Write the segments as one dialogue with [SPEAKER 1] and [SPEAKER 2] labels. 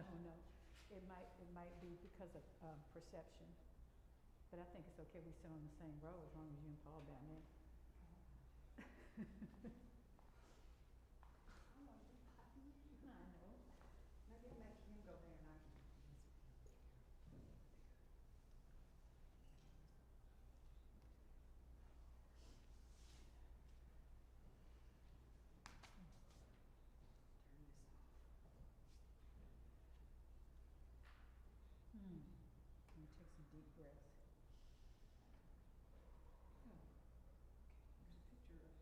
[SPEAKER 1] I don't know. It might be because of perception. But I think it's okay we sit on the same row as long as you and Paul down there. I know.
[SPEAKER 2] Maybe I'll make him go there and I can. Turn this off.
[SPEAKER 1] Let me take some deep breaths.
[SPEAKER 2] Oh. Okay, there's a picture of us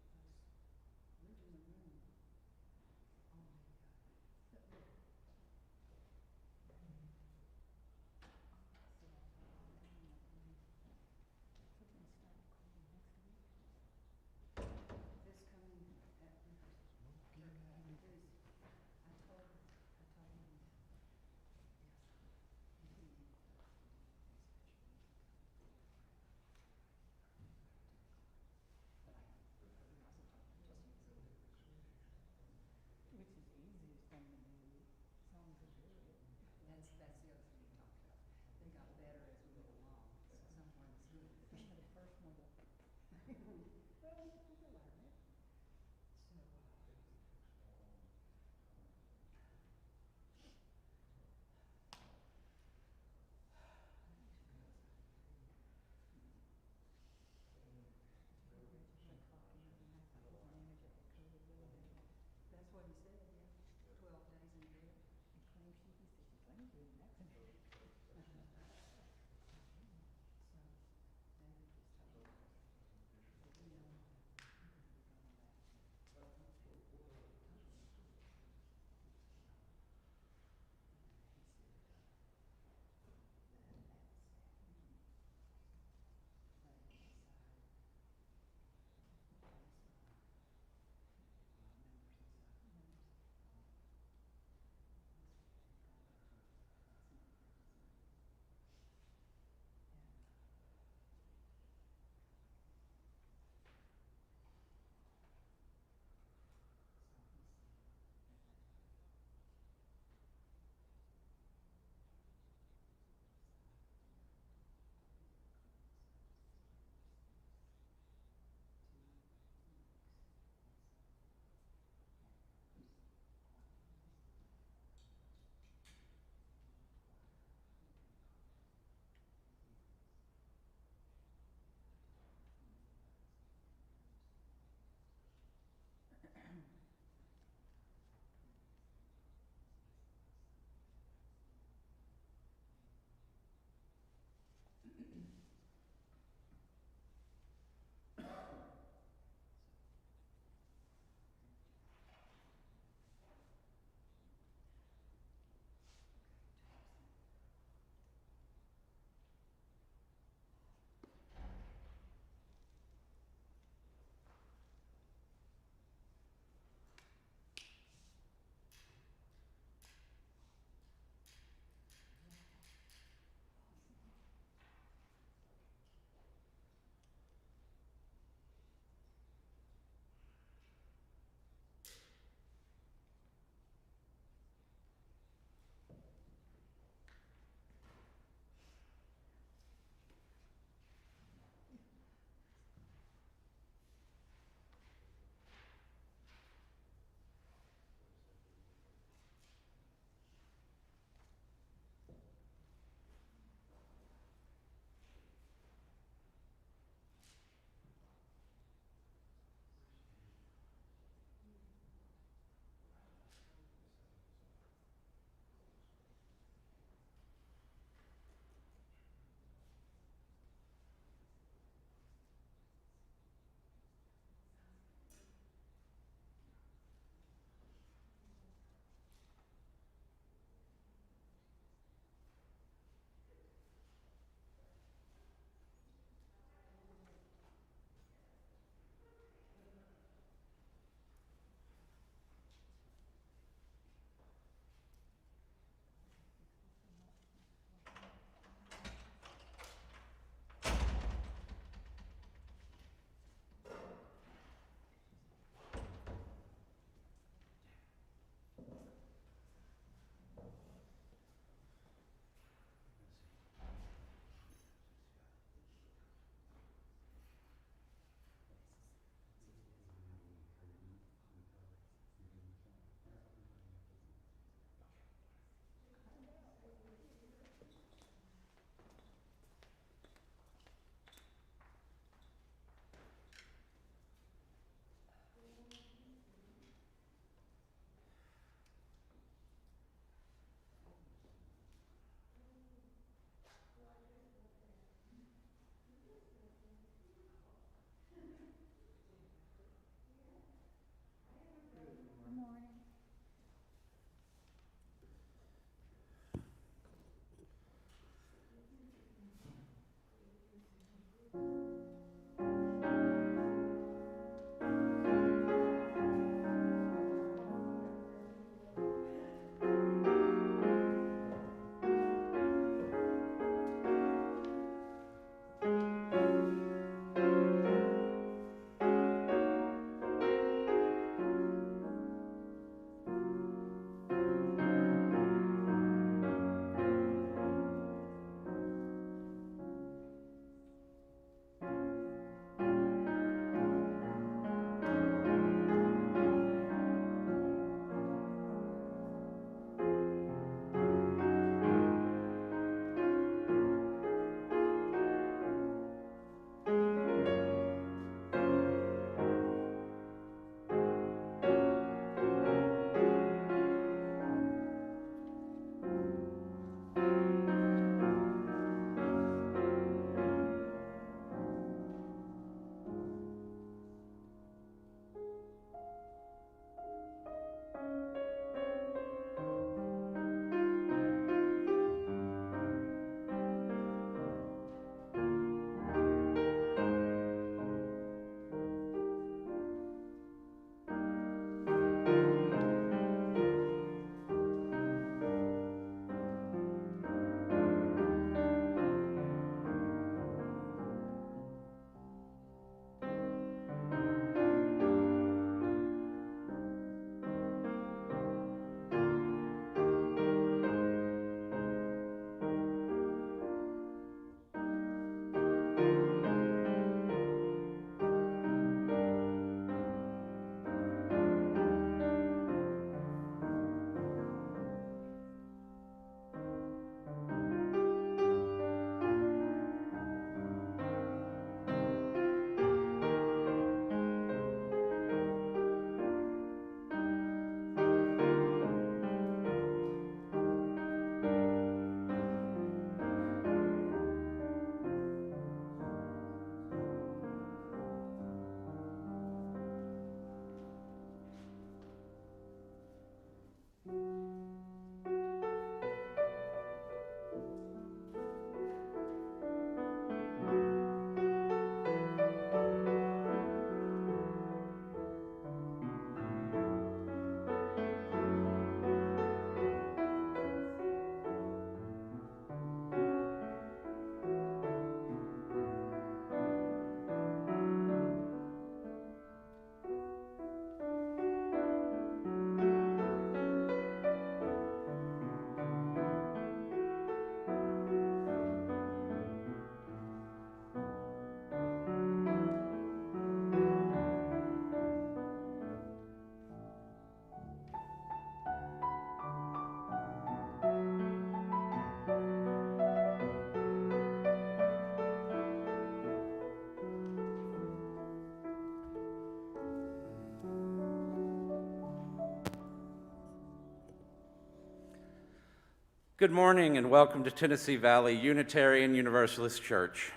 [SPEAKER 3] Good morning and welcome to Tennessee Valley Unitarian Universalist Church.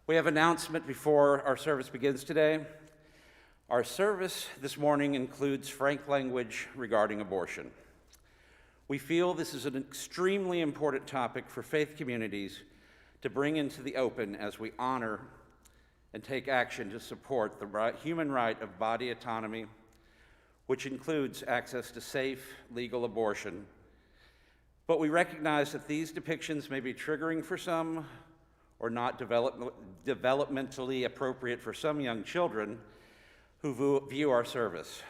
[SPEAKER 3] We have an announcement before our service begins today. Our service this morning includes frank language regarding abortion. We feel this is an extremely important topic for faith communities to bring into the open as we honor and take action to support the human right of body autonomy, which includes access to safe, legal abortion. But we recognize that these depictions may be triggering for some or not developmentally appropriate for some young children who view our service.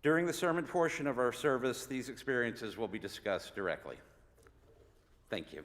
[SPEAKER 3] During the sermon portion of our service, these experiences will be discussed directly. Thank you.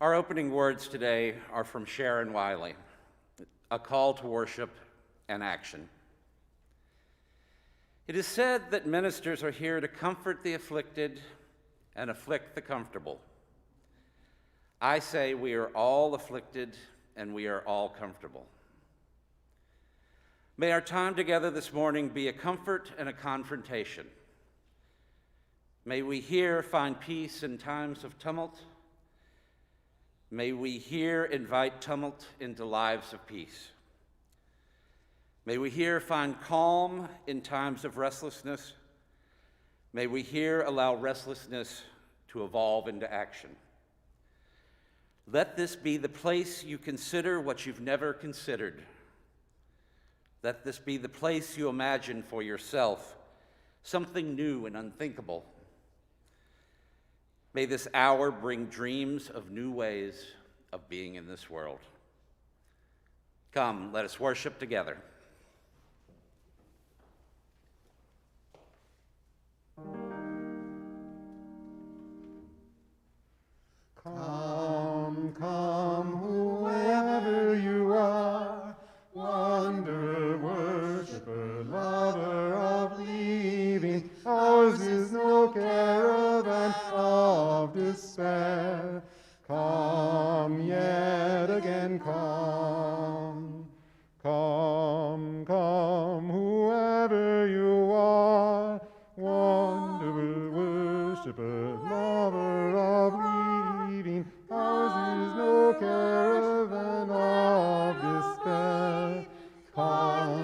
[SPEAKER 3] Our opening words today are from Sharon Wiley, a call to worship and action. It is said that ministers are here to comfort the afflicted and afflict the comfortable. I say we are all afflicted and we are all comfortable. May our time together this morning be a comfort and a confrontation. May we here find peace in times of tumult. May we here invite tumult into lives of peace. May we here find calm in times of restlessness. May we here allow restlessness to evolve into action. Let this be the place you consider what you've never considered. Let this be the place you imagine for yourself, something new and unthinkable. May this hour bring dreams of new ways of being in this world. Come, let us worship together.
[SPEAKER 4] Come, come, whoever you are, wanderer, worshiper, lover of leaving, ours is despair. Come yet again, come. Come, come, whoever you are, wonderful worshiper, lover of leading, ours is no caravan of despair. Come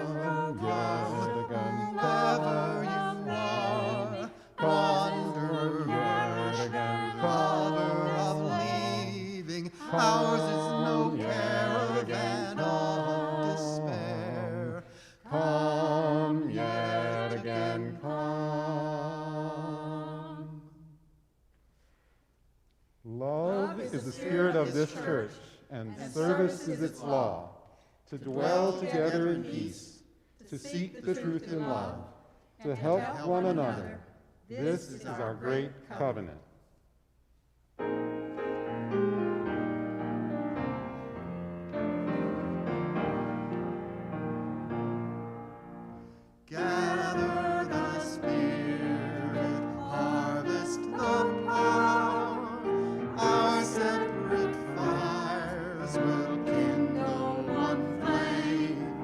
[SPEAKER 4] yet again, whoever you are, wanderer yet again, lover of leaving, ours is no caravan of despair. Come yet again, come. Love is the spirit of this church, and service is its law, to dwell together in peace, to seek the truth in love, to help one another. This is our great covenant. Gather the Spirit, harvest the power. Our separate fires will kindle one flame.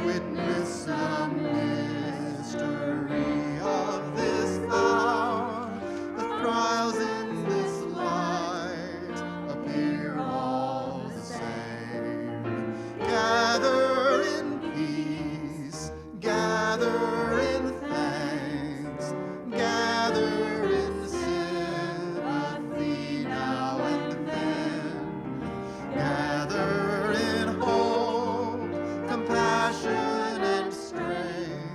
[SPEAKER 4] Witness the mystery of this hour. The trials in this light appear all the same. Gather in peace, gather in thanks, gather in sympathy now and then, gather in hope, compassion and strength,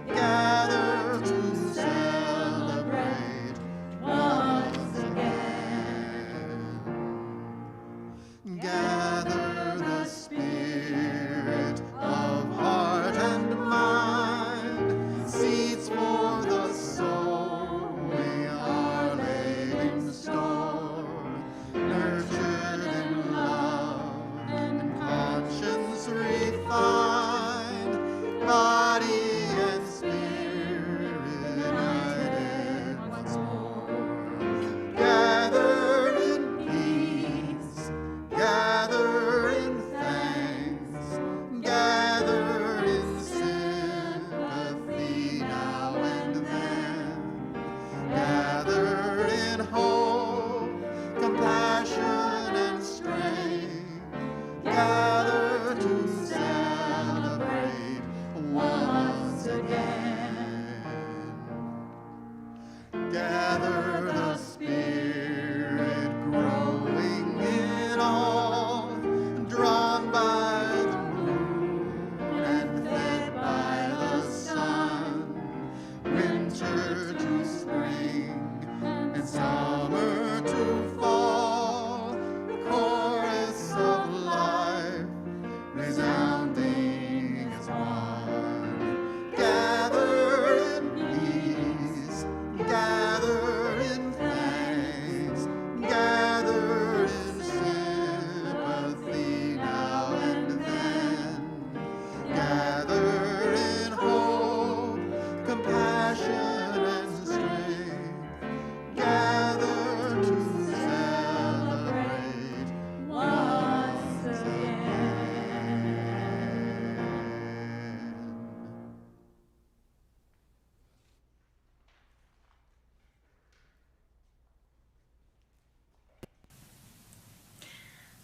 [SPEAKER 4] gather to celebrate once again. Gather the spirit of heart and mind, seeds for the soul we are laid in store, nurtured in love and conscience refined, body and spirit united once more. Gather in peace, gather in thanks, gather in sympathy now and then, gather in hope, compassion and strength, gather to celebrate once again. Gather the Spirit growing in all, drawn by the moon and fed by the sun, winter to spring and summer to fall, the chorus of life resounding as one. Gather in peace, gather in thanks, gather in sympathy now and then, gather in hope, compassion and strength, gather to celebrate once again.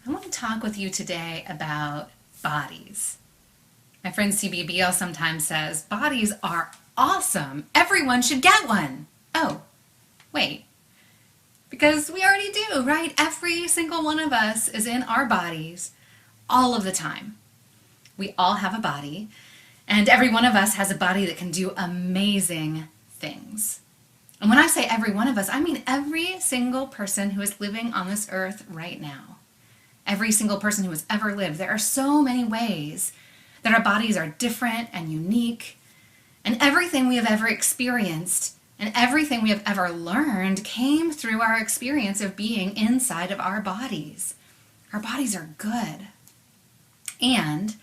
[SPEAKER 5] I want to talk with you today about bodies. My friend CBBL sometimes says, bodies are awesome. Everyone should get one. Oh, wait. Because we already do, right? Every single one of us is in our bodies all of the time. We all have a body, and every one of us has a body that can do amazing things. And when I say every one of us, I mean every single person who is living on this earth right now. Every single person who has ever lived. There are so many ways that our bodies are different and unique, and everything we have ever experienced and everything we have ever learned came through our experience of being inside of our bodies. Our bodies are good. And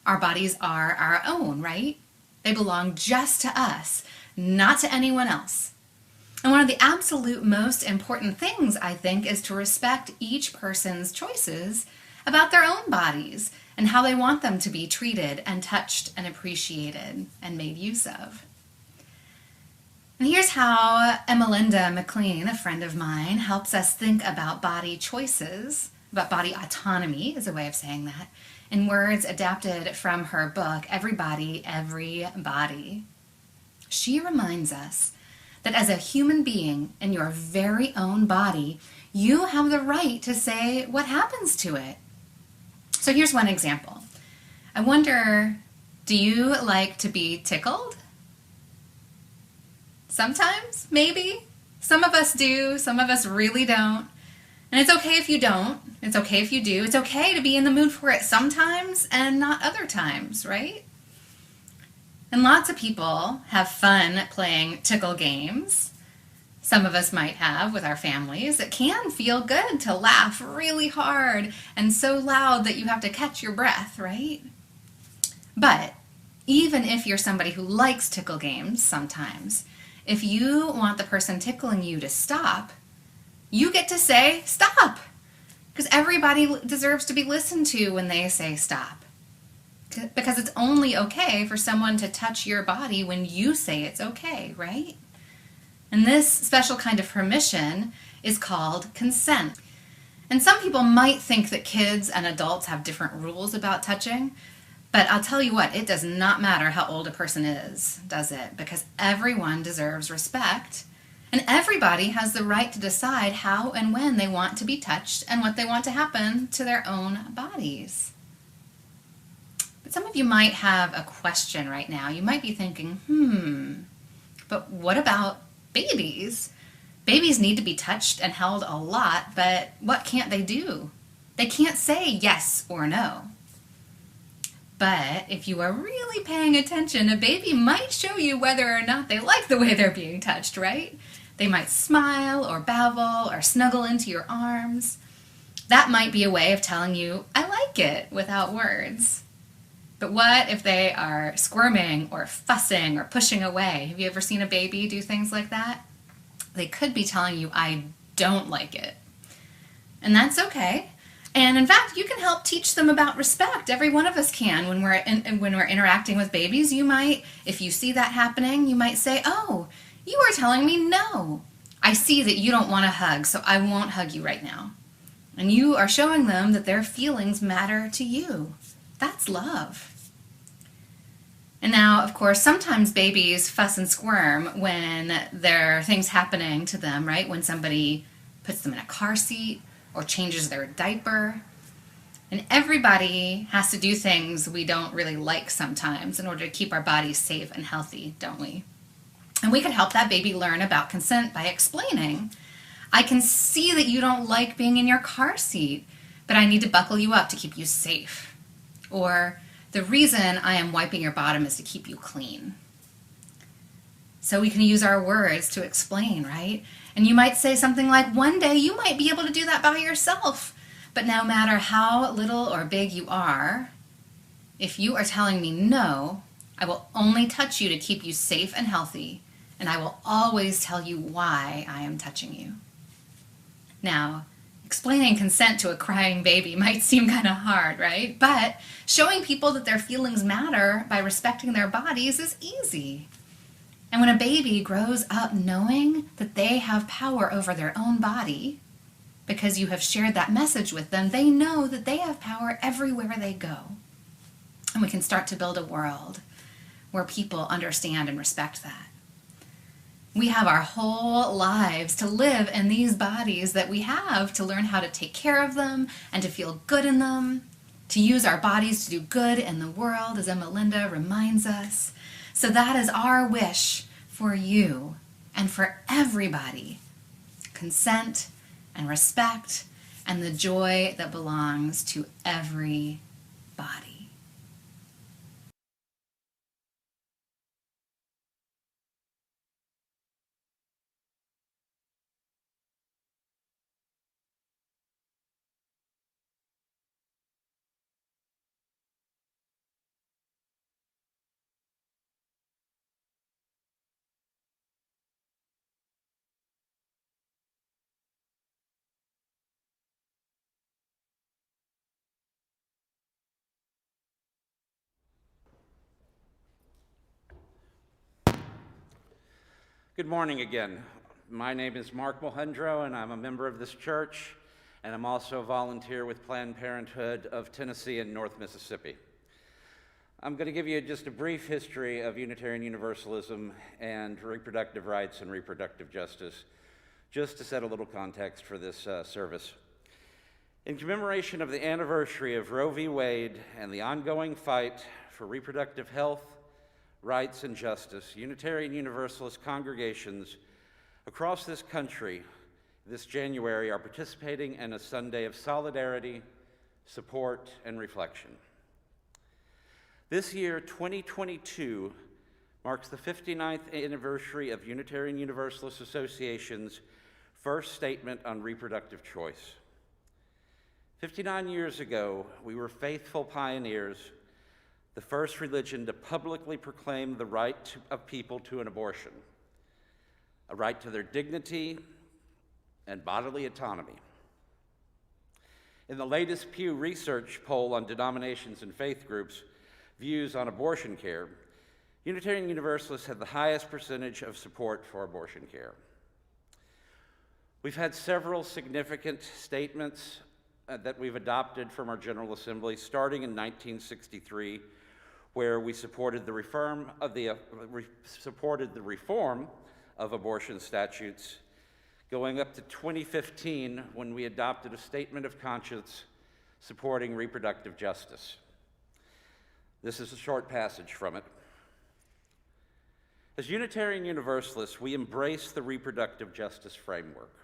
[SPEAKER 5] our bodies are our own, right? They belong just to us, not to anyone else. And one of the absolute most important things, I think, is to respect each person's choices about their own bodies and how they want them to be treated and touched and appreciated and made use of. And here's how Emelinda McLean, a friend of mine, helps us think about body choices, about body autonomy is a way of saying that, in words adapted from her book, Everybody, Every Body. She reminds us that as a human being in your very own body, you have the right to say what happens to it. So here's one example. I wonder, do you like to be tickled? Sometimes, maybe. Some of us do, some of us really don't. And it's okay if you don't. It's okay if you do. It's okay to be in the mood for it sometimes and not other times, right? And lots of people have fun playing tickle games. Some of us might have with our families. It can feel good to laugh really hard and so loud that you have to catch your breath, right? But even if you're somebody who likes tickle games sometimes, if you want the person tickling you to stop, you get to say stop. Because everybody deserves to be listened to when they say stop. Because it's only okay for someone to touch your body when you say it's okay, right? And this special kind of permission is called consent. And some people might think that kids and adults have different rules about touching, but I'll tell you what, it does not matter how old a person is, does it? Because everyone deserves respect, and everybody has the right to decide how and when they want to be touched and what they want to happen to their own bodies. But some of you might have a question right now. You might be thinking, but what about babies? Babies need to be touched and held a lot, but what can't they do? They can't say yes or no. But if you are really paying attention, a baby might show you whether or not they like the way they're being touched, right? They might smile or babble or snuggle into your arms. That might be a way of telling you, I like it, without words. But what if they are squirming or fussing or pushing away? Have you ever seen a baby do things like that? They could be telling you, I don't like it. And that's okay. And in fact, you can help teach them about respect. Every one of us can. When we're interacting with babies, you might, if you see that happening, you might say, oh, you are telling me no. I see that you don't want a hug, so I won't hug you right now. And you are showing them that their feelings matter to you. That's love. And now, of course, sometimes babies fuss and squirm when there are things happening to them, right? When somebody puts them in a car seat or changes their diaper. And everybody has to do things we don't really like sometimes in order to keep our bodies safe and healthy, don't we? And we can help that baby learn about consent by explaining, I can see that you don't like being in your car seat, but I need to buckle you up to keep you safe. Or, the reason I am wiping your bottom is to keep you clean. So we can use our words to explain, right? And you might say something like, one day you might be able to do that by yourself. But no matter how little or big you are, if you are telling me no, I will only touch you to keep you safe and healthy, and I will always tell you why I am touching you. Now, explaining consent to a crying baby might seem kind of hard, right? But showing people that their feelings matter by respecting their bodies is easy. And when a baby grows up knowing that they have power over their own body, because you have shared that message with them, they know that they have power everywhere they go. And we can start to build a world where people understand and respect that. We have our whole lives to live in these bodies that we have, to learn how to take care of them and to feel good in them, to use our bodies to do good in the world, as Emelinda reminds us. So that is our wish for you and for everybody. Consent and respect and the joy that belongs to every body.
[SPEAKER 3] Good morning again. My name is Mark Mohundro, and I'm a member of this church, and I'm also a volunteer with Planned Parenthood of Tennessee and North Mississippi. I'm going to give you just a brief history of Unitarian Universalism and reproductive rights and reproductive justice, just to set a little context for this service. In commemoration of the anniversary of Roe v. Wade and the ongoing fight for reproductive health, rights, and justice, Unitarian Universalist congregations across this country this January are participating in a Sunday of solidarity, support, and reflection. This year, 2022, marks the 59th anniversary of Unitarian Universalist Association's first statement on reproductive choice. 59 years ago, we were faithful pioneers, the first religion to publicly proclaim the right of people to an abortion, a right to their dignity and bodily autonomy. In the latest Pew Research poll on denominations and faith groups' views on abortion care, Unitarian Universalists had the highest percentage of support for abortion care. We've had several significant statements that we've adopted from our General Assembly, starting in 1963, where we supported the reform of abortion statutes, going up to 2015, when we adopted a statement of conscience supporting reproductive justice. This is a short passage from it. As Unitarian Universalists, we embrace the reproductive justice framework,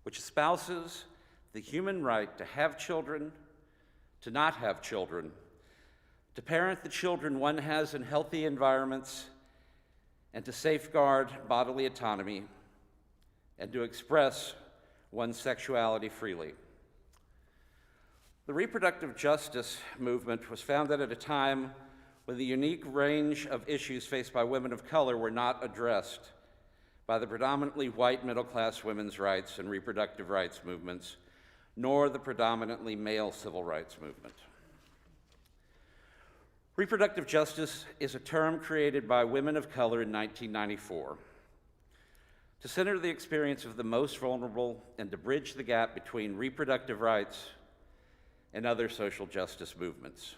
[SPEAKER 3] which espouses the human right to have children, to not have children, to parent the children one has in healthy environments, and to safeguard bodily autonomy, and to express one's sexuality freely. The reproductive justice movement was founded at a time when the unique range of issues faced by women of color were not addressed by the predominantly white middle-class women's rights and reproductive rights movements, nor the predominantly male civil rights movement. Reproductive justice is a term created by women of color in 1994 to center the experience of the most vulnerable and to bridge the gap between reproductive rights and other social justice movements.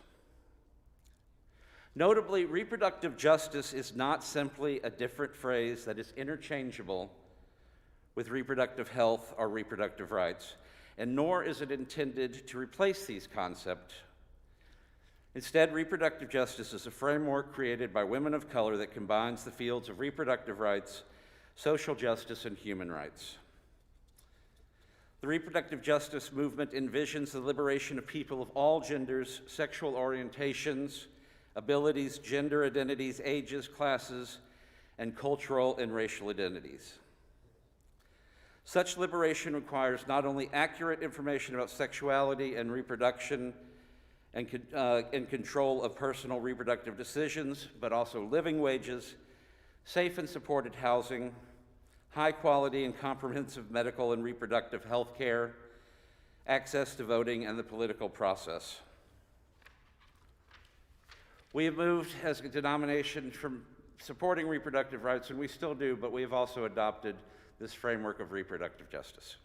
[SPEAKER 3] Notably, reproductive justice is not simply a different phrase that is interchangeable with reproductive health or reproductive rights, and nor is it intended to replace these concepts. Instead, reproductive justice is a framework created by women of color that combines the fields of reproductive rights, social justice, and human rights. The reproductive justice movement envisions the liberation of people of all genders, sexual orientations, abilities, gender identities, ages, classes, and cultural and racial identities. Such liberation requires not only accurate information about sexuality and reproduction and control of personal reproductive decisions, but also living wages, safe and supported housing, high quality and comprehensive medical and reproductive health care, access to voting, and the political process. We have moved as a denomination from supporting reproductive rights, and we still do, but we have also adopted this framework of reproductive justice.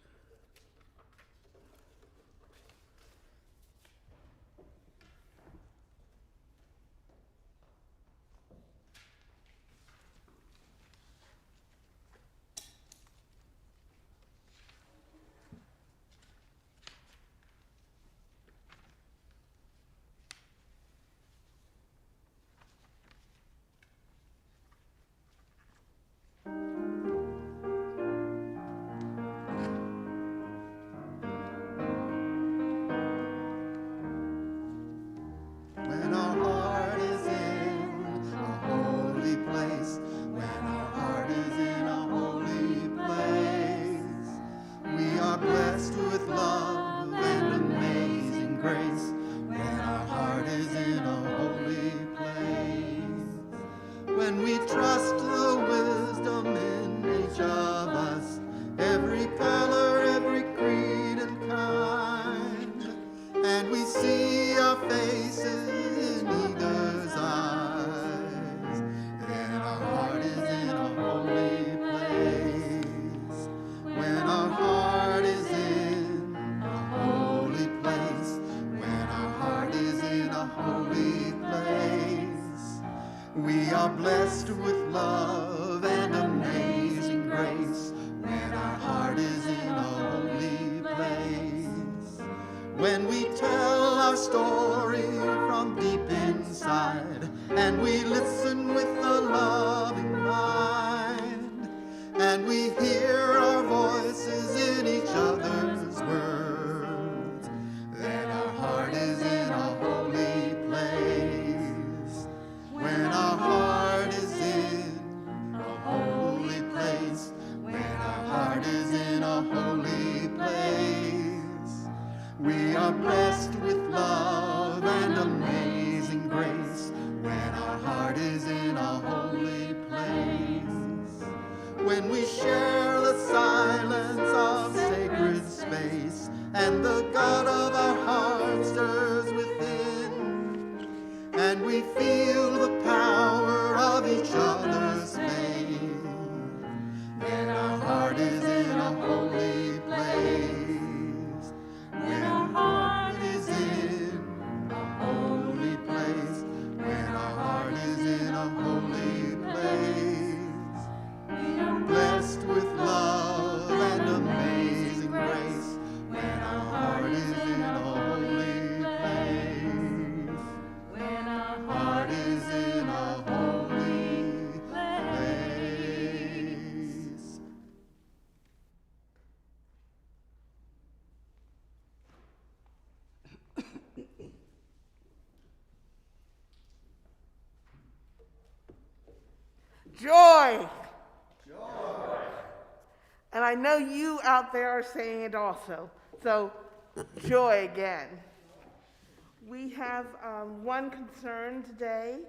[SPEAKER 6] are blessed with love and amazing grace when our heart is in a holy place. When we tell our story from deep inside and we listen with a loving mind, and we hear our voices in each other's words, then our heart is in a holy place. When our heart is in a holy place, when our heart is in a holy place, we are blessed with love and amazing grace. When our heart is in a holy place, when we share the silence of sacred space and the God of our heart stirs within, and we feel the power of each other's faith, then our heart is in a holy place. When our heart is in a holy place, when our heart is in a holy place, we are blessed with love and amazing grace. When our heart is in a holy place, when our heart is in a holy place.
[SPEAKER 7] Joy. Joy. And I know you out there are saying it also. So, joy again. We have one concern today.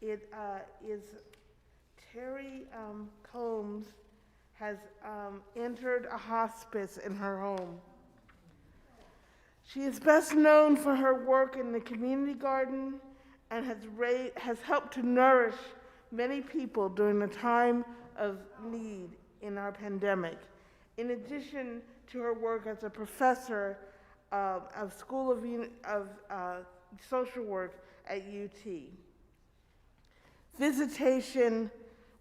[SPEAKER 7] It is Terry Combs has entered a hospice in her home. She is best known for her work in the community garden and has helped to nourish many people during the time of need in our pandemic, in addition to her work as a professor of School of Social Work at UT. Visitation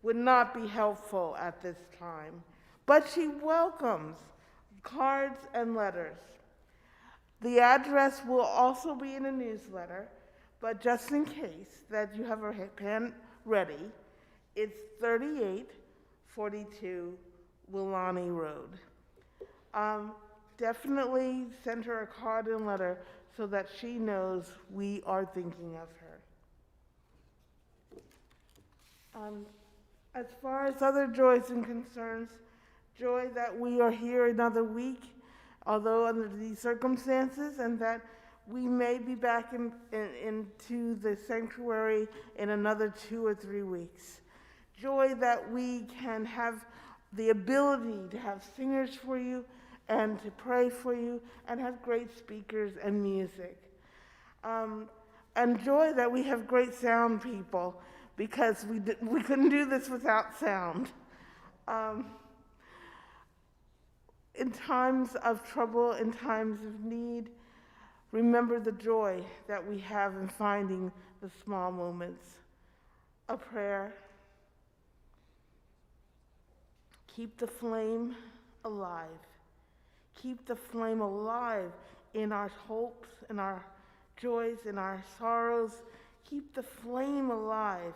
[SPEAKER 7] would not be helpful at this time, but she welcomes cards and letters. The address will also be in a newsletter, but just in case that you have a pen ready, it's 3842 Wilani Road. Definitely send her a card and letter so that she knows we are thinking of her. As far as other joys and concerns, joy that we are here another week, although under these circumstances, and that we may be back into the sanctuary in another 2 or 3 weeks. Joy that we can have the ability to have singers for you and to pray for you and have great speakers and music. And joy that we have great sound people, because we couldn't do this without sound. In times of trouble, in times of need, remember the joy that we have in finding the small moments. A prayer. Keep the flame alive. Keep the flame alive in our hopes, in our joys, in our sorrows. Keep the flame alive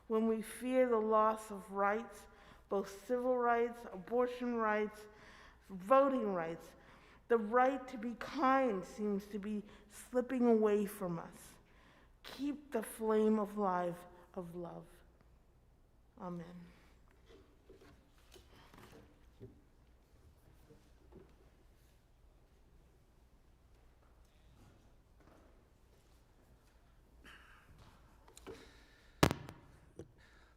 [SPEAKER 7] when we fear the loss of rights, both civil rights, abortion rights, voting rights. The right to be kind seems to be slipping away from us. Keep the flame alive of love. Amen.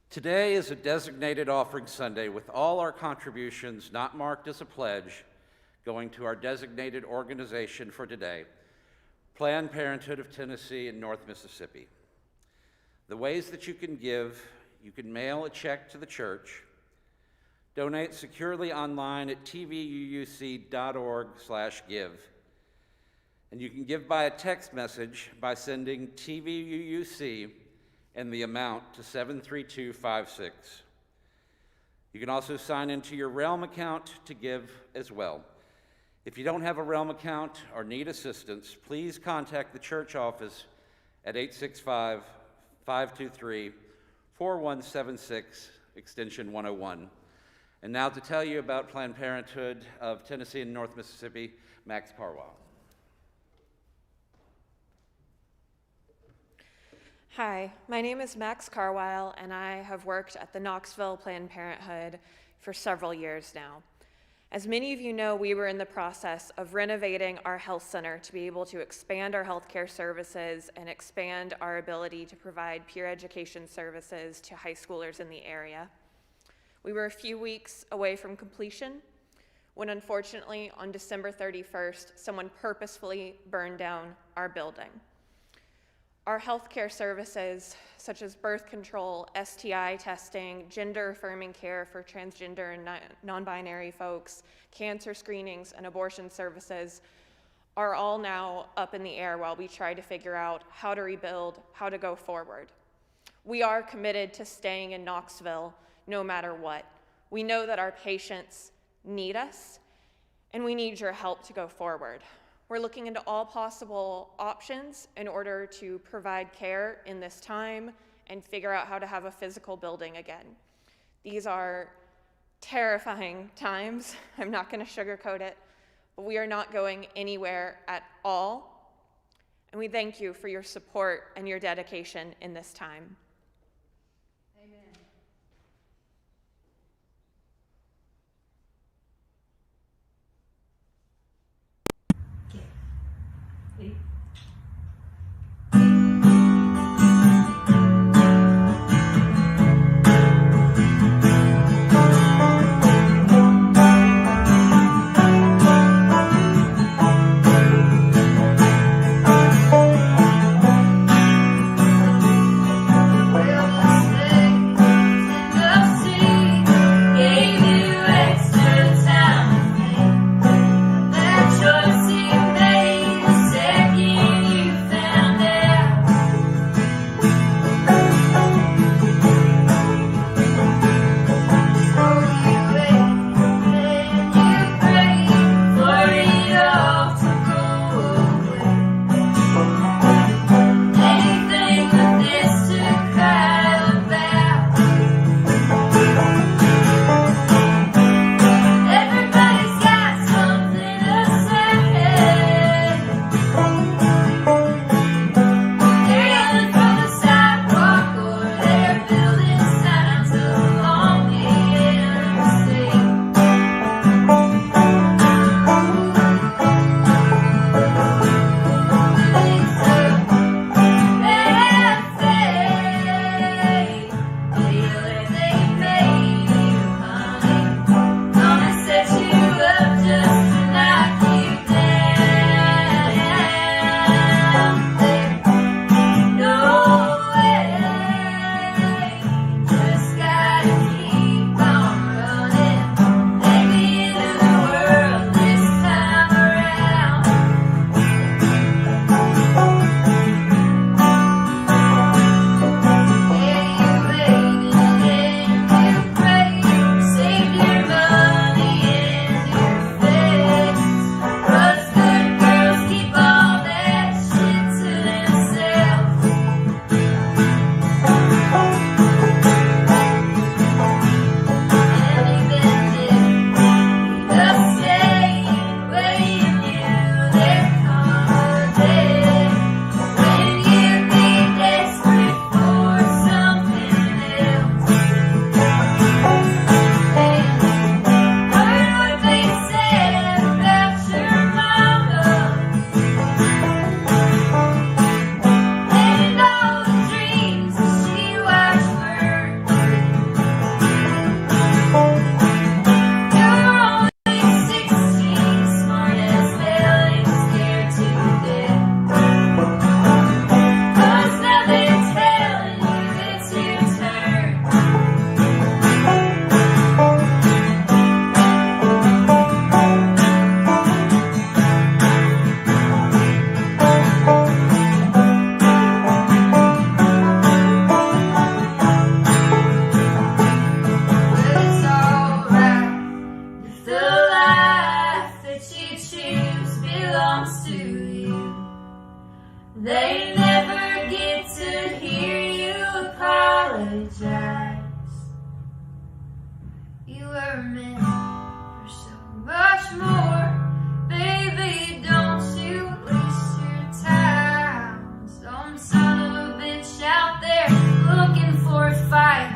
[SPEAKER 3] Today is a designated offering Sunday with all our contributions not marked as a pledge going to our designated organization for today, Planned Parenthood of Tennessee and North Mississippi. The ways that you can give: you can mail a check to the church, donate securely online at tvuuc.org/give, and you can give by a text message by sending TVUUC and the amount to 73256. You can also sign into your Realm account to give as well. If you don't have a Realm account or need assistance, please contact the church office at 865-523-4176, extension 101. And now to tell you about Planned Parenthood of Tennessee and North Mississippi, Max Carwile.
[SPEAKER 8] Hi, my name is Max Carwile, and I have worked at the Knoxville Planned Parenthood for several years now. As many of you know, we were in the process of renovating our health center to be able to expand our healthcare services and expand our ability to provide peer education services to high schoolers in the area. We were a few weeks away from completion when, unfortunately, on December 31st, someone purposefully burned down our building. Our healthcare services, such as birth control, STI testing, gender-affirming care for transgender and non-binary folks, cancer screenings, and abortion services, are all now up in the air while we try to figure out how to rebuild, how to go forward. We are committed to staying in Knoxville no matter what. We know that our patients need us, and we need your help to go forward. We're looking into all possible options in order to provide care in this time and figure out how to have a physical building again. These are terrifying times. I'm not going to sugarcoat it, but we are not going anywhere at all. And we thank you for your support and your dedication in this time.
[SPEAKER 9] Second dreams belongs to you. They never get to hear you apologize. You were meant for so much more. Baby, don't you waste your time. Some son of a bitch out there looking for a fight.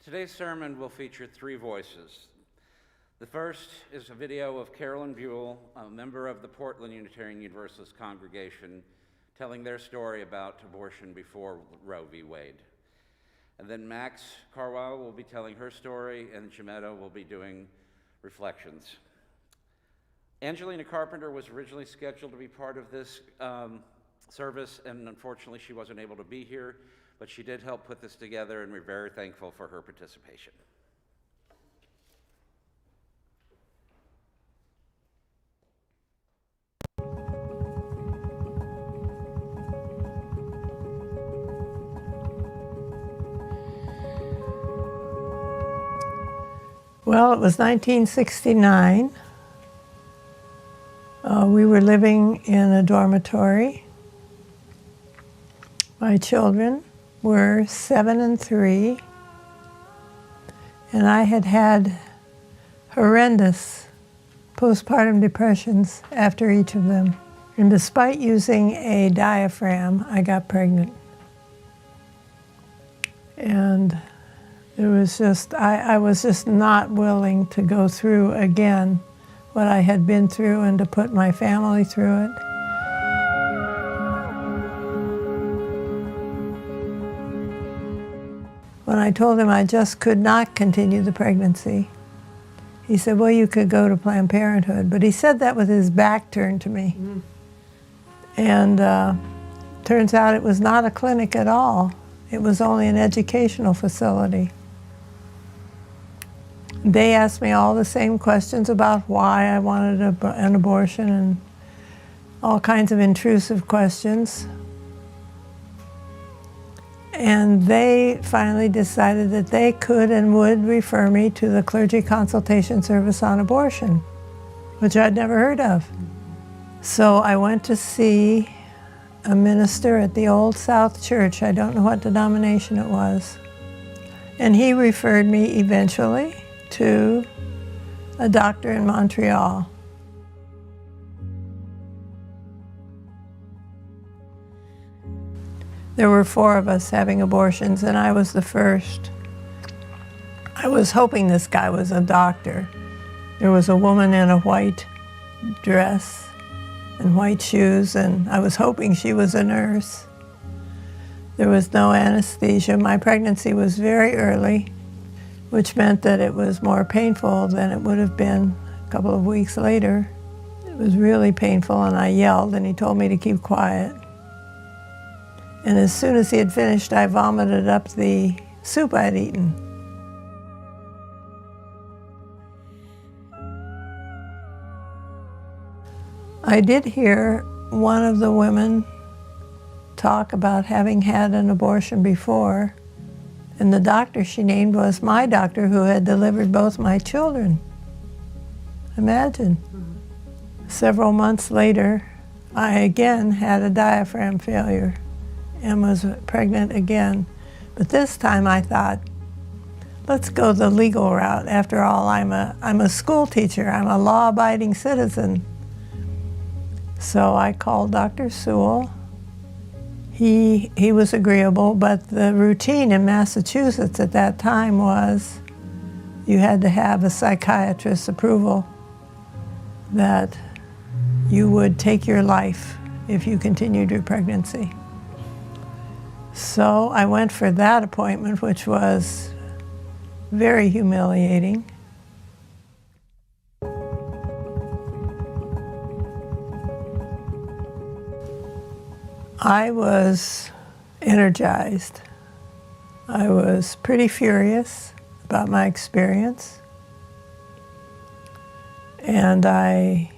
[SPEAKER 3] Today's sermon will feature three voices. The first is a video of Carolyn Buell, a member of the Portland Unitarian Universalist congregation, telling their story about abortion before Roe v. Wade. And then Max Carwile will be telling her story, and Jametta will be doing reflections. Angelina Carpenter was originally scheduled to be part of this service, and unfortunately she wasn't able to be here, but she did help put this together, and we're very thankful for her participation.
[SPEAKER 10] Well, it was 1969. We were living in a dormitory. My children were 7 and 3, and I had had horrendous postpartum depressions after each of them. And despite using a diaphragm, I got pregnant. And it was just, I was just not willing to go through again what I had been through and to put my family through it. When I told him I just could not continue the pregnancy, he said, well, you could go to Planned Parenthood. But he said that with his back turned to me. And turns out it was not a clinic at all. It was only an educational facility. They asked me all the same questions about why I wanted an abortion and all kinds of intrusive questions. And they finally decided that they could and would refer me to the Clergy Consultation Service on Abortion, which I'd never heard of. So I went to see a minister at the Old South Church. I don't know what denomination it was. And he referred me eventually to a doctor in Montreal. There were 4 of us having abortions, and I was the first. I was hoping this guy was a doctor. There was a woman in a white dress and white shoes, and I was hoping she was a nurse. There was no anesthesia. My pregnancy was very early, which meant that it was more painful than it would have been a couple of weeks later. It was really painful, and I yelled, and he told me to keep quiet. And as soon as he had finished, I vomited up the soup I'd eaten. I did hear one of the women talk about having had an abortion before, and the doctor she named was my doctor who had delivered both my children. Imagine. Several months later, I again had a diaphragm failure and was pregnant again. But this time I thought, let's go the legal route. After all, I'm a school teacher. I'm a law-abiding citizen. So I called Dr. Sewell. He was agreeable, but the routine in Massachusetts at that time was you had to have a psychiatrist's approval that you would take your life if you continued your pregnancy. So I went for that appointment, which was very humiliating. I was energized. I was pretty furious about my experience. And I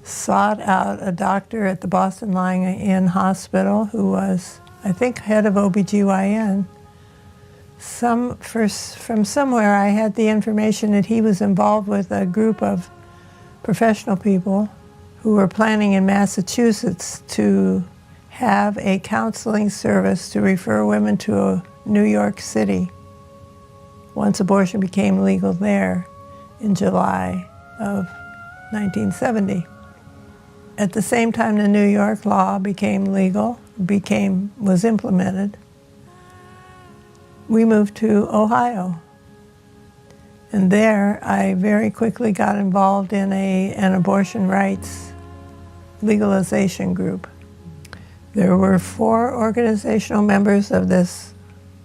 [SPEAKER 10] sought out a doctor at the Boston Lying In Hospital who was, I think, head of OBGYN. From somewhere I had the information that he was involved with a group of professional people who were planning in Massachusetts to have a counseling service to refer women to New York City once abortion became legal there in July of 1970. At the same time the New York law became legal, was implemented, we moved to Ohio. And there I very quickly got involved in an abortion rights legalization group. There were 4 organizational members of this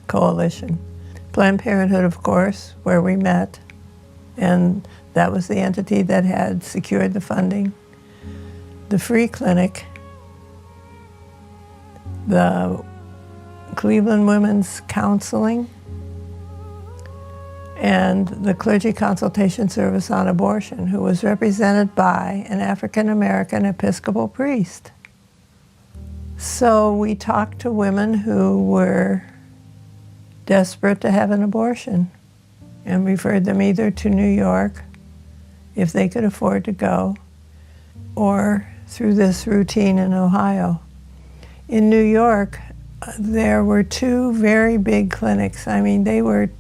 [SPEAKER 10] coalition. Planned Parenthood, of course, where we met, and that was the entity that had secured the funding. The Free Clinic, the Cleveland Women's Counseling, and the Clergy Consultation Service on Abortion, who was represented by an African-American Episcopal priest. So we talked to women who were desperate to have an abortion and referred them either to New York, if they could afford to go, or through this routine in Ohio. In New York, there were 2 very big clinics. I mean, they were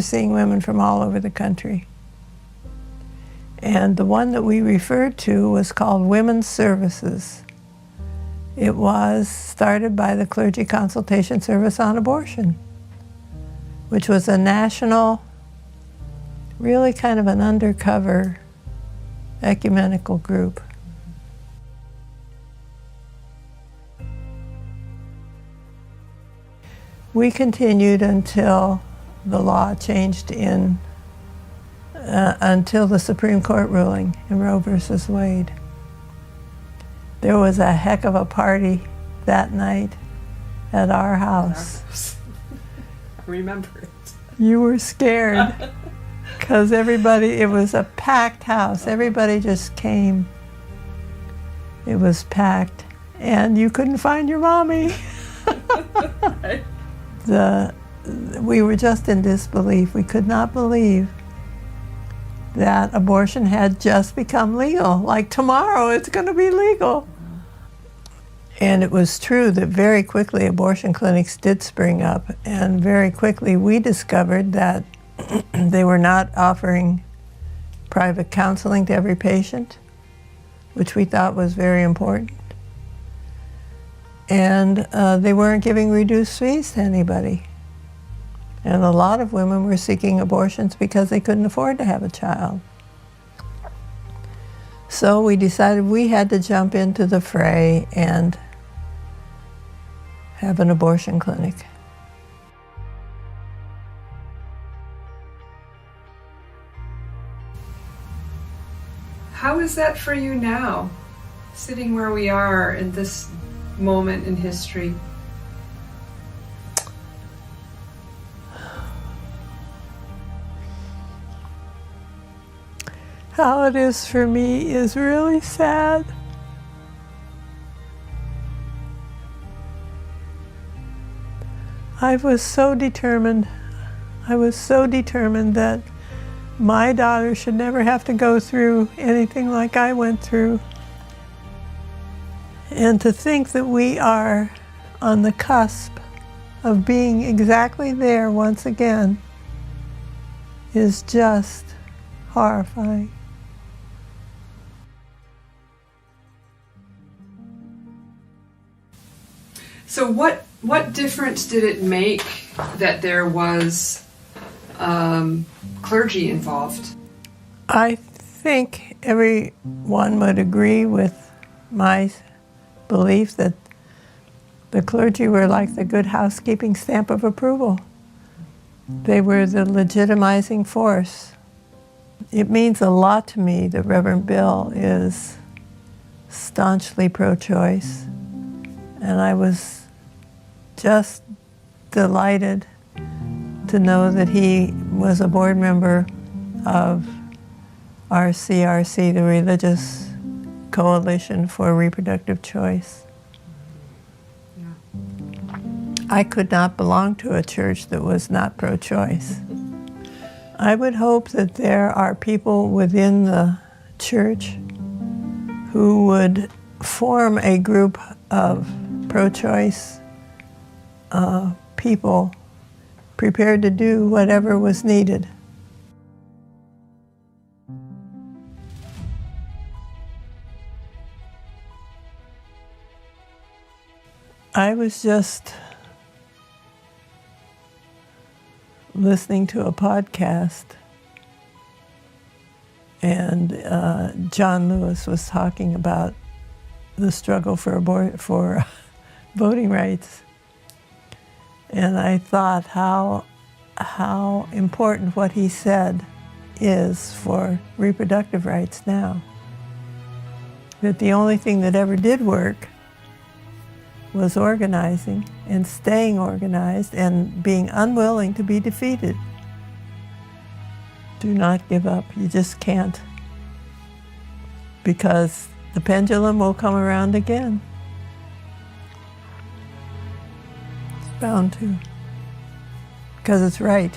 [SPEAKER 10] seeing women from all over the country. And the one that we referred to was called Women's Services. It was started by the Clergy Consultation Service on Abortion, which was a national, really kind of an undercover ecumenical group. We continued until the law changed until the Supreme Court ruling in Roe versus Wade. There was a heck of a party that night at our house.
[SPEAKER 2] I remember it.
[SPEAKER 10] You were scared because it was a packed house. Everybody just came. It was packed and you couldn't find your mommy. We were just in disbelief. We could not believe that abortion had just become legal. Like tomorrow it's going to be legal. And it was true that very quickly abortion clinics did spring up, and very quickly we discovered that they were not offering private counseling to every patient, which we thought was very important. And they weren't giving reduced fees to anybody. And a lot of women were seeking abortions because they couldn't afford to have a child. So we decided we had to jump into the fray and have an abortion clinic.
[SPEAKER 11] How is that for you now, sitting where we are in this moment in history?
[SPEAKER 10] How it is for me is really sad. I was so determined. I was so determined that my daughter should never have to go through anything like I went through. And to think that we are on the cusp of being exactly there once again is just horrifying.
[SPEAKER 11] So what difference did it make that there was clergy involved?
[SPEAKER 10] I think everyone would agree with my belief that the clergy were like the good housekeeping stamp of approval. They were the legitimizing force. It means a lot to me that Reverend Bill is staunchly pro-choice, and I was just delighted to know that he was a board member of RCRC, the Religious Coalition for Reproductive Choice. I could not belong to a church that was not pro-choice. I would hope that there are people within the church who would form a group of pro-choice people prepared to do whatever was needed. I was just listening to a podcast, and John Lewis was talking about the struggle for voting rights. And I thought how important what he said is for reproductive rights now. That the only thing that ever did work was organizing and staying organized and being unwilling to be defeated. Do not give up. You just can't. Because the pendulum will come around again. It's bound to. Because it's right.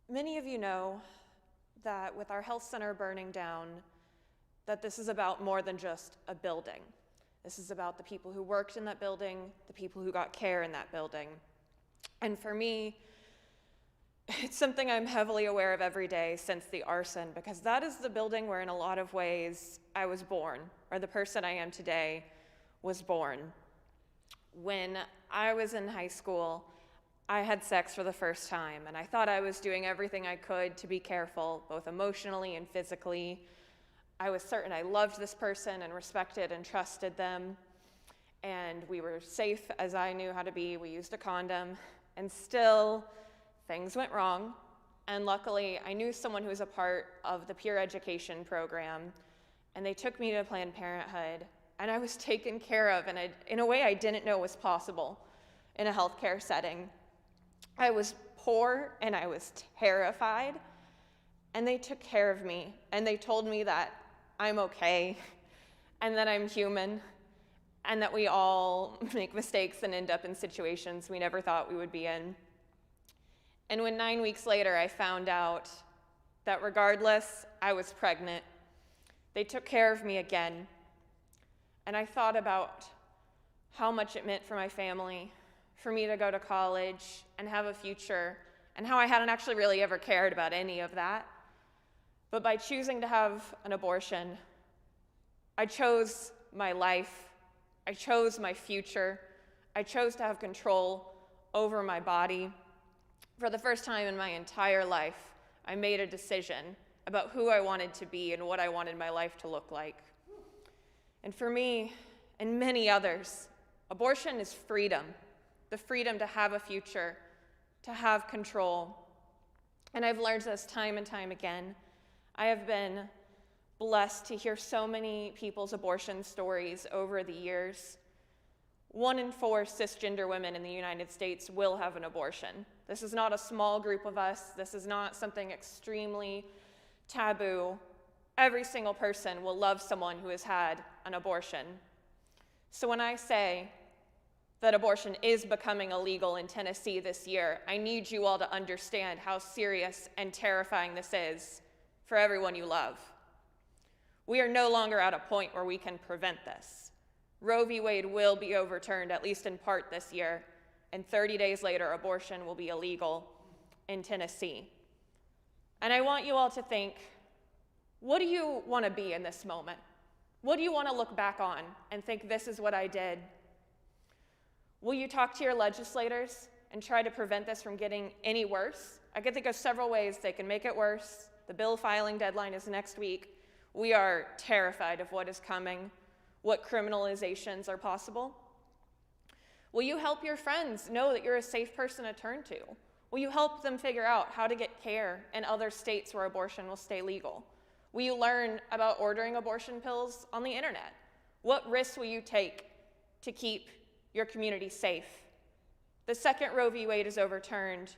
[SPEAKER 8] Many of you know that with our health center burning down, that this is about more than just a building. This is about the people who worked in that building, the people who got care in that building. And for me, it's something I'm heavily aware of every day since the arson, because that is the building where in a lot of ways I was born, or the person I am today was born. When I was in high school, I had sex for the first time, and I thought I was doing everything I could to be careful, both emotionally and physically. I was certain I loved this person and respected and trusted them, and we were safe as I knew how to be. We used a condom, and still things went wrong. And luckily, I knew someone who was a part of the peer education program, and they took me to Planned Parenthood, and I was taken care of in a way I didn't know was possible in a healthcare setting. I was poor and I was terrified, and they took care of me, and they told me that I'm okay and that I'm human and that we all make mistakes and end up in situations we never thought we would be in. And when 9 weeks later I found out that regardless, I was pregnant, they took care of me again. And I thought about how much it meant for my family, for me to go to college and have a future, and how I hadn't actually really ever cared about any of that. But by choosing to have an abortion, I chose my life, I chose my future, I chose to have control over my body. For the first time in my entire life, I made a decision about who I wanted to be and what I wanted my life to look like. And for me and many others, abortion is freedom, the freedom to have a future, to have control. And I've learned this time and time again. I have been blessed to hear so many people's abortion stories over the years. 1 in 4 cisgender women in the United States will have an abortion. This is not a small group of us. This is not something extremely taboo. Every single person will love someone who has had an abortion. So when I say that abortion is becoming illegal in Tennessee this year, I need you all to understand how serious and terrifying this is for everyone you love. We are no longer at a point where we can prevent this. Roe v. Wade will be overturned, at least in part this year, and 30 days later, abortion will be illegal in Tennessee. And I want you all to think, what do you want to be in this moment? What do you want to look back on and think, this is what I did? Will you talk to your legislators and try to prevent this from getting any worse? I can think of several ways they can make it worse. The bill filing deadline is next week. We are terrified of what is coming, what criminalizations are possible. Will you help your friends know that you're a safe person to turn to? Will you help them figure out how to get care in other states where abortion will stay legal? Will you learn about ordering abortion pills on the internet? What risks will you take to keep your community safe? The second Roe v. Wade is overturned,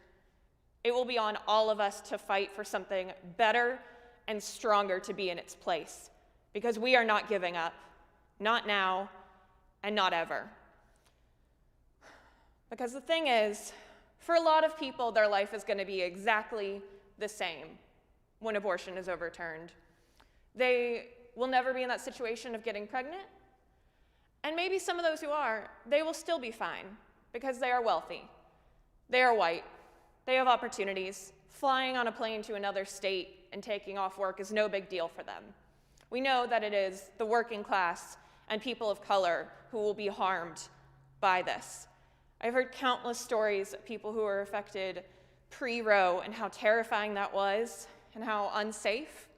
[SPEAKER 8] it will be on all of us to fight for something better and stronger to be in its place, because we are not giving up, not now and not ever. Because the thing is, for a lot of people, their life is going to be exactly the same when abortion is overturned. They will never be in that situation of getting pregnant, and maybe some of those who are, they will still be fine because they are wealthy, they are white, they have opportunities. Flying on a plane to another state and taking off work is no big deal for them. We know that it is the working class and people of color who will be harmed by this. I've heard countless stories of people who were affected pre-Roe and how terrifying that was and how unsafe.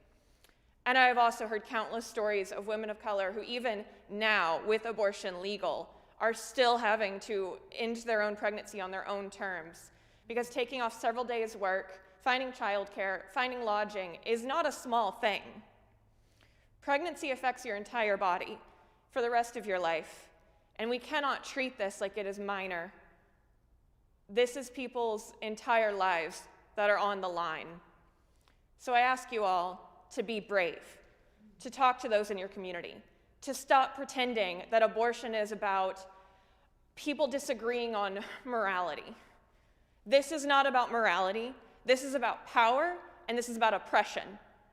[SPEAKER 8] And I've also heard countless stories of women of color who even now, with abortion legal, are still having to end their own pregnancy on their own terms, because taking off several days' work, finding childcare, finding lodging is not a small thing. Pregnancy affects your entire body for the rest of your life, and we cannot treat this like it is minor. This is people's entire lives that are on the line. So I ask you all to be brave, to talk to those in your community, to stop pretending that abortion is about people disagreeing on morality. This is not about morality. This is about power, and this is about oppression.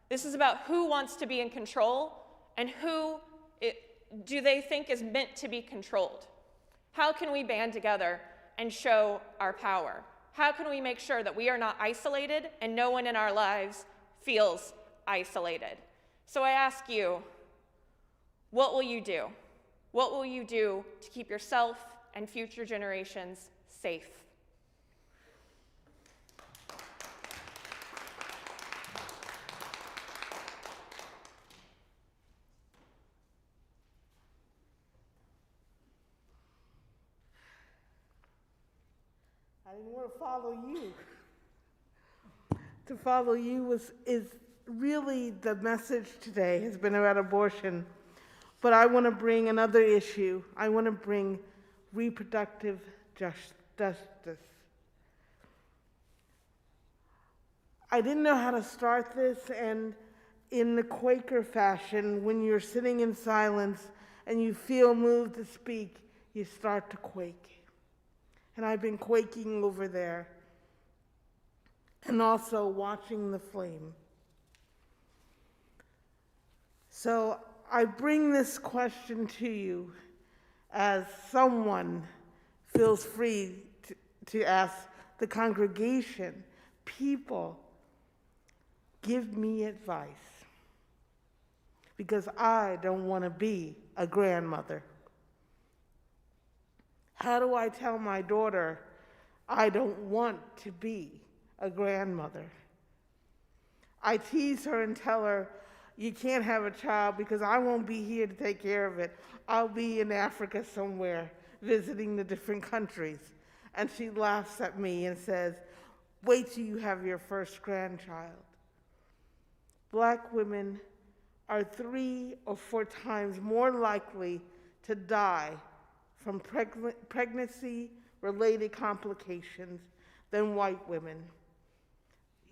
[SPEAKER 8] This is about who wants to be in control and who do they think is meant to be controlled. How can we band together and show our power? How can we make sure that we are not isolated and no one in our lives feels isolated? So I ask you, what will you do? What will you do to keep yourself and future generations safe?
[SPEAKER 7] I didn't want to follow you. To follow you is really the message today has been about abortion. But I want to bring another issue. I want to bring reproductive justice. I didn't know how to start this, and in the Quaker fashion, when you're sitting in silence and you feel moved to speak, you start to quake. And I've been quaking over there, and also watching the flame. So I bring this question to you as someone feels free to ask the congregation, people, give me advice, because I don't want to be a grandmother. How do I tell my daughter I don't want to be a grandmother? I tease her and tell her, you can't have a child because I won't be here to take care of it. I'll be in Africa somewhere visiting the different countries. And she laughs at me and says, wait till you have your first grandchild. Black women are 3 or 4 times more likely to die from pregnancy-related complications than white women.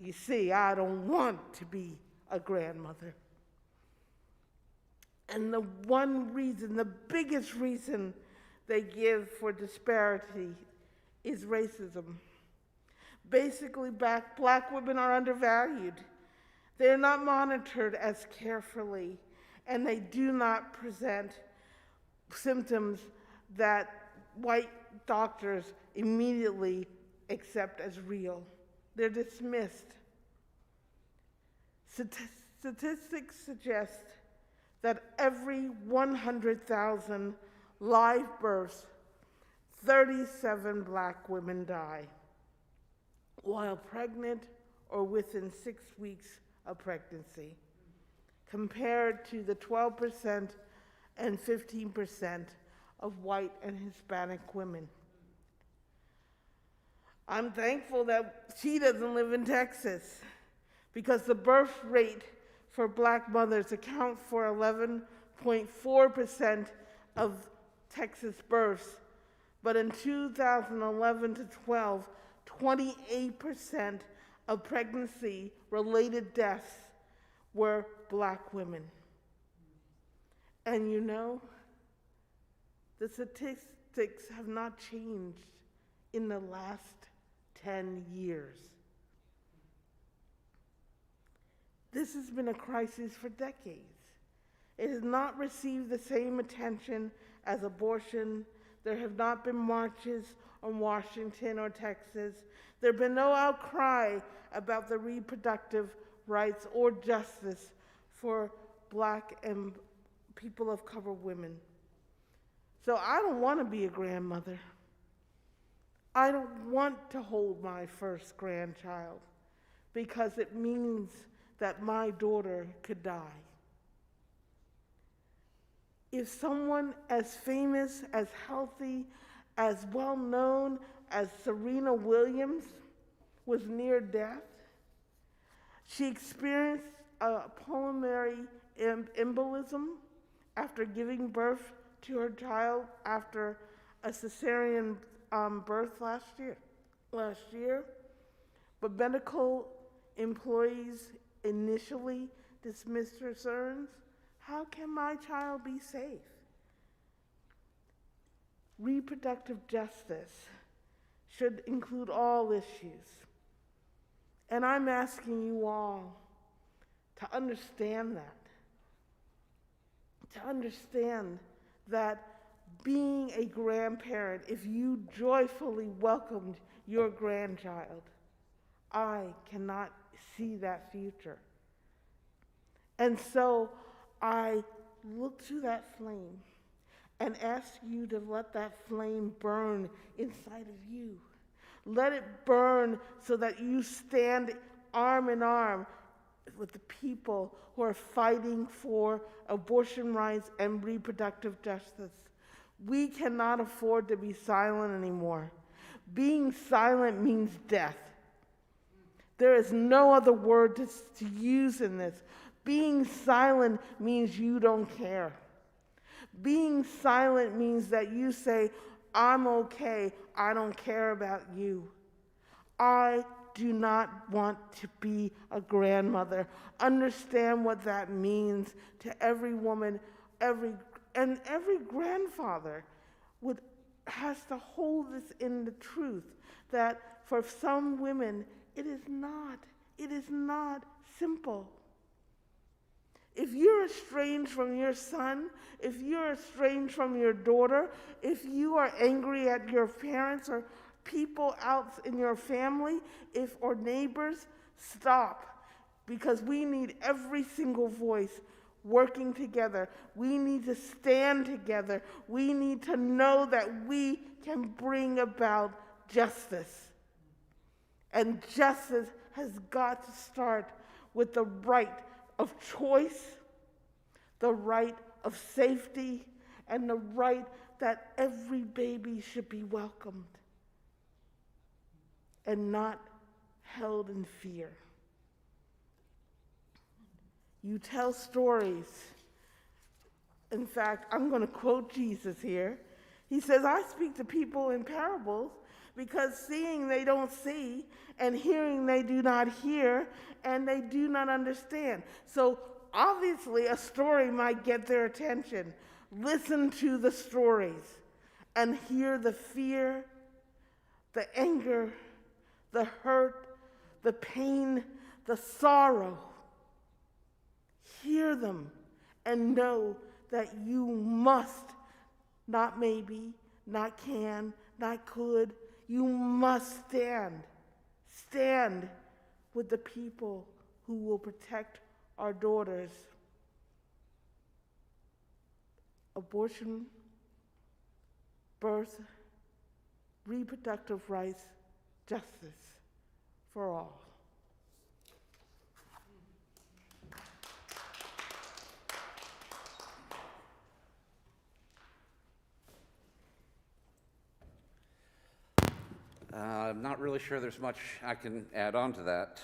[SPEAKER 7] You see, I don't want to be a grandmother. And the one reason, the biggest reason they give for disparity is racism. Basically, black women are undervalued. They're not monitored as carefully, and they do not present symptoms that white doctors immediately accept as real. They're dismissed. Statistics suggest that every 100,000 live births, 37 black women die while pregnant or within 6 weeks of pregnancy, compared to the 12% and 15% of white and Hispanic women. I'm thankful that she doesn't live in Texas, because the birth rate for black mothers account for 11.4% of Texas births, but in 2011 to 12, 28% of pregnancy-related deaths were black women. And you know, the statistics have not changed in the last 10 years. This has been a crisis for decades. It has not received the same attention as abortion. There have not been marches on Washington or Texas. There have been no outcry about the reproductive rights or justice for black and people of color women. So I don't want to be a grandmother. I don't want to hold my first grandchild because it means that my daughter could die. If someone as famous, as healthy, as well-known as Serena Williams was near death, she experienced a pulmonary embolism after giving birth to her child after a cesarean birth last year, but medical employees initially dismissed her concerns. How can my child be safe? Reproductive justice should include all issues. And I'm asking you all to understand that being a grandparent, if you joyfully welcomed your grandchild, I cannot see that future. And so I look to that flame and ask you to let that flame burn inside of you. Let it burn so that you stand arm in arm with the people who are fighting for abortion rights and reproductive justice. We cannot afford to be silent anymore. Being silent means death. There is no other word to use in this. Being silent means you don't care. Being silent means that you say, I'm okay, I don't care about you. I do not want to be a grandmother. Understand what that means to every woman, every grandfather has to hold this in the truth that for some women, it is not simple. If you're estranged from your son, if you're estranged from your daughter, if you are angry at your parents or people out in your family, or neighbors, stop. Because we need every single voice working together. We need to stand together. We need to know that we can bring about justice. And justice has got to start with the right of choice, the right of safety, and the right that every baby should be welcomed and not held in fear. You tell stories. In fact, I'm going to quote Jesus here. He says, I speak to people in parables because seeing they don't see, and hearing they do not hear, and they do not understand. So obviously a story might get their attention. Listen to the stories and hear the fear, the anger, the hurt, the pain, the sorrow. Hear them and know that you must, not maybe, not can, not could, you must stand with the people who will protect our daughters. Abortion, birth, reproductive rights, justice for all.
[SPEAKER 3] I'm not really sure there's much I can add on to that.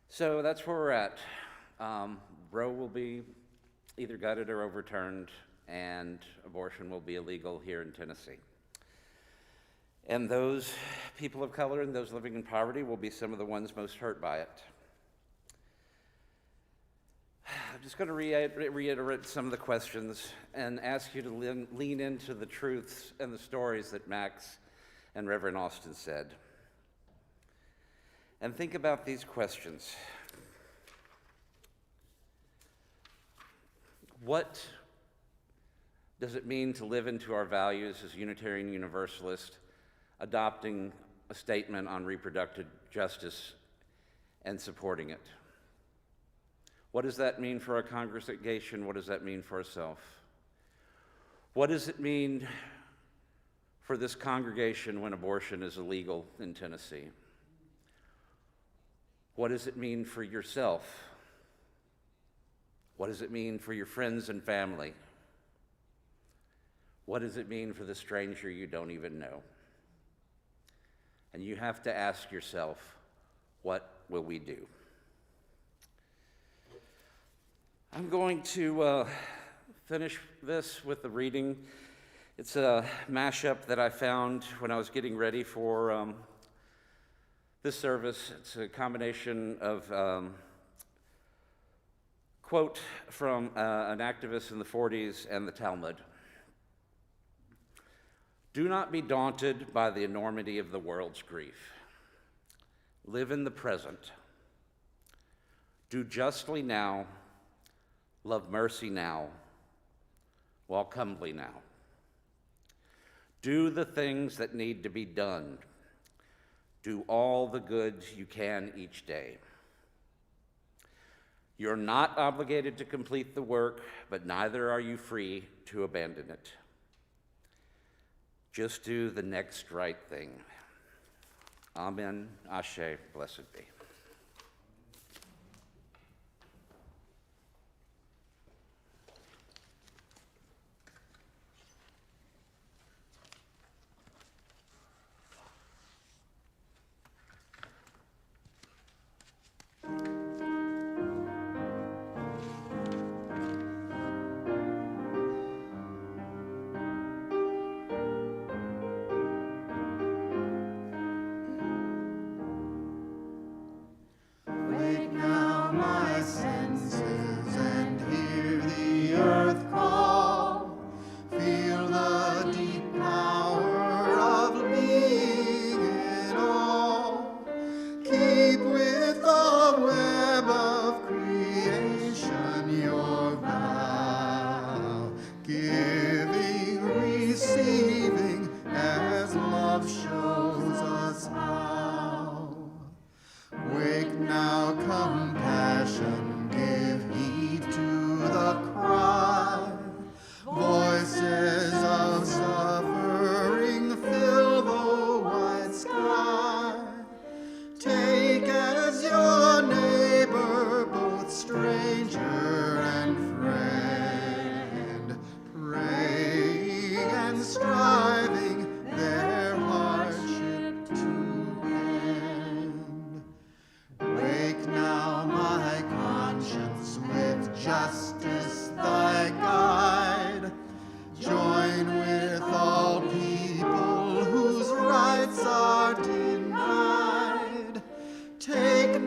[SPEAKER 3] So that's where we're at. Roe will be either gutted or overturned, and abortion will be illegal here in Tennessee. And those people of color and those living in poverty will be some of the ones most hurt by it. I'm just going to reiterate some of the questions and ask you to lean into the truths and the stories that Max and Reverend Alston said. And think about these questions. What does it mean to live into our values as Unitarian Universalists, adopting a statement on reproductive justice and supporting it? What does that mean for our congregation? What does that mean for ourselves? What does it mean for this congregation when abortion is illegal in Tennessee? What does it mean for yourself? What does it mean for your friends and family? What does it mean for the stranger you don't even know? And you have to ask yourself, what will we do? I'm going to finish this with a reading. It's a mashup that I found when I was getting ready for this service. It's a combination of quote from an activist in the 40s and the Talmud. Do not be daunted by the enormity of the world's grief. Live in the present. Do justly now. Love mercy now. Walk humbly now. Do the things that need to be done. Do all the good you can each day. You're not obligated to complete the work, but neither are you free to abandon it. Just do the next right thing. Amen. Ashe. Blessed be.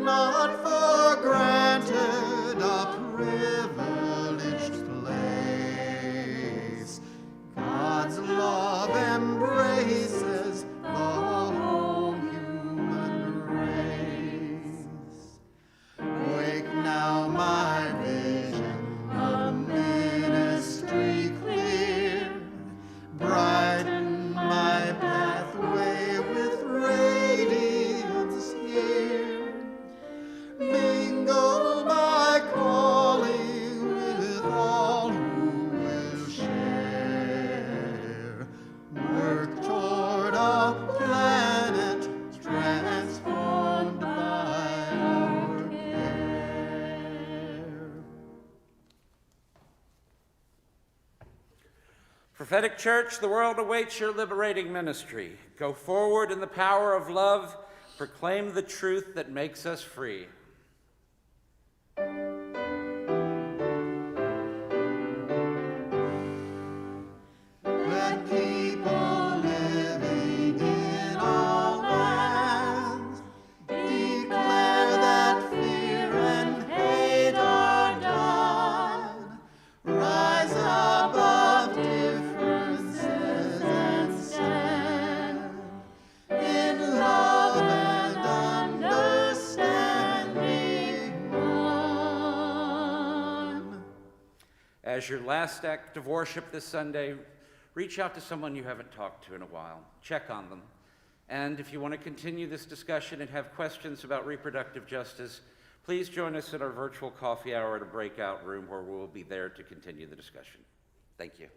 [SPEAKER 6] not for granted a privileged place. God's love embraces the whole human race. Wake now, my vision of ministry clear. Brighten my pathway with radiance here. Mingle my calling with all who will share. Work toward a planet transformed by our care.
[SPEAKER 3] Prophetic Church, the world awaits your liberating ministry. Go forward in the power of love. Proclaim the truth that makes us free.
[SPEAKER 6] Let people living in all lands declare that fear and hate are done. Rise above differences and stand in love and understanding one.
[SPEAKER 3] As your last act of worship this Sunday, reach out to someone you haven't talked to in a while. Check on them. And if you want to continue this discussion and have questions about reproductive justice, please join us at our virtual coffee hour at a breakout room where we'll be there to continue the discussion. Thank you.